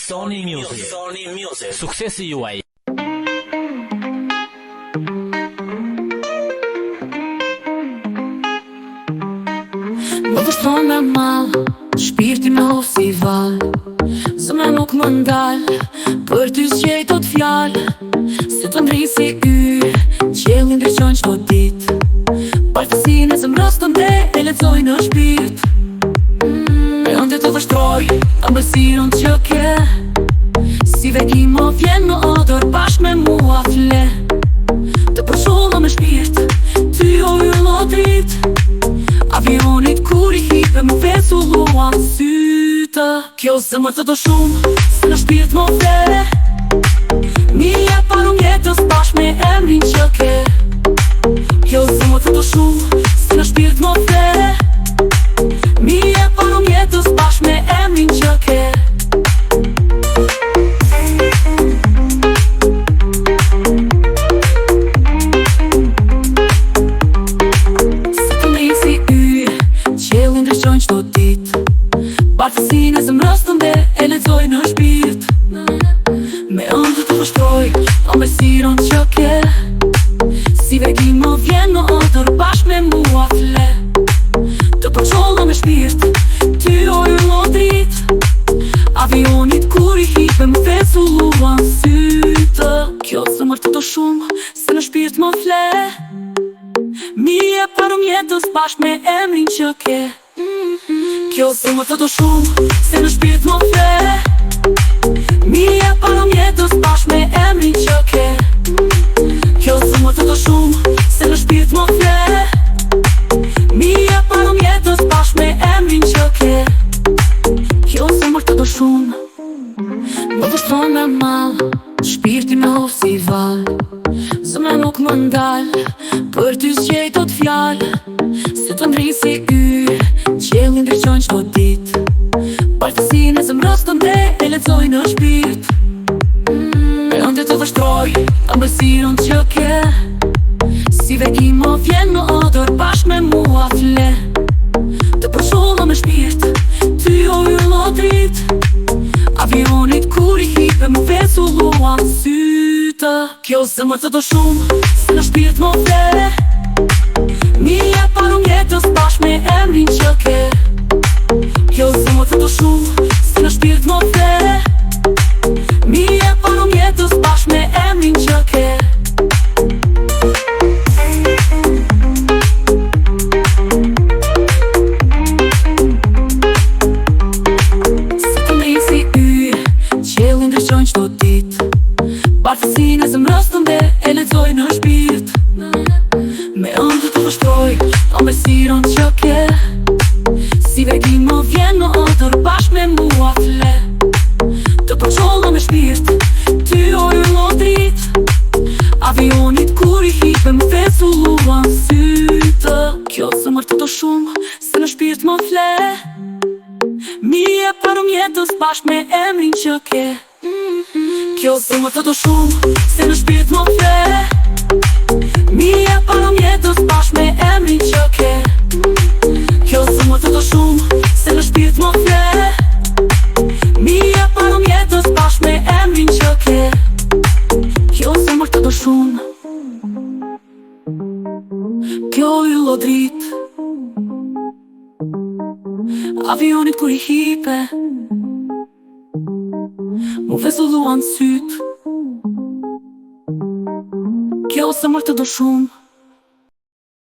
Sony Music. Suksesi juaj. Më vështron me mal, shpirti me hu si val. Zemra nuk më ndal, për ty zgjej tot fjal. Se të ndri si yj, qiellin ndryqon qdo dit. Bashkësinë e zemrës të ndre, e lexoj në shpirt. E ndë të vështroj, ëmbëlsirën që ke. Si veki më vjen në odër, bashk me mua fle. Të përshullë me shpirt, ty o yll o drit. Avionit kur i hipe më vesu luan sytë. Kjo zemër të do shumë, se në shpirt më vere. Mi e parum jetës bashk me emrin që ke. Kjo zemër të do shumë, se në shpirt më vere. Mi e parum jetës bashk me emrin që ke. Bashkësinë e zemrës të nde, e lexoj në shpirt. Me ëndë të vështroj, ëmbëlsirën që ke. Si veki më vjen në odër, bashk me mua fle. Të përqollë me shpirt, ty o yll o drit. Avionit kur i hipe më vesu luan sytë. Kjo zemër të do shumë, se në shpirt më fle. Mi e parum jetës bashk me emrin që ke. Kjo zemër të do shumë, se në shpirt më fle. Mi e parum jetës bashk me emrin që ke. Kjo zemër të do shumë, se në shpirt më fle. Mi e parum jetës bashk me emrin që ke. Kjo zemër të do shumë, më vështron me mal, shpirti me hu si val. Zemra nuk më ndal, për ty zgjej tot fjal. Se të ndri si yj, qiellin ndryqon qdo dit. Bashkësinë e zemrës të nde, e lexoj në shpirt. E ëndë të vështroj, ëmbëlsirën që ke. Si veki më vjen në odër, bashk me mua fle. Të përshullë me shpirt, ty o yll o drit. Avionit kur i hipe më vesu luan sytë. Kjo zemër të do shumë, se në shpirt më fle. Mi e parum jetës bashk me emrin që ke. Kjo zemër të do shumë, se në shpirt më fle. Mi e parum jetës bashk me emrin që ke. Se të ndri si yj, qiellin ndryqon qdo dit. Bashkësinë e zemrës të nde, e lexoj në shpirt. Me ëndë të vështroj, ëmbëlsirën që ke. Si veki më vjen në odër, bashk me mua fle. Të përqollë me shpirt, ty o yll o drit. Avionit kur i hipe më vesu luan sytë. Kjo zemër të do shumë, se në shpirt më fle. Mi e parum jetës bashk me emrin që ke. Kjo zemër të do shumë, se në shpirt më fle. Mi e parum jetës bashk me emrin që ke. Kjo zemër të do shumë, se në shpirt më fle. Mi e parum jetës bashk me emrin që ke. Kjo zemër të do shumë, kjo yll o drit. Avionit kur i hipe më vesu luan syt. Kjo zemër të do shumë.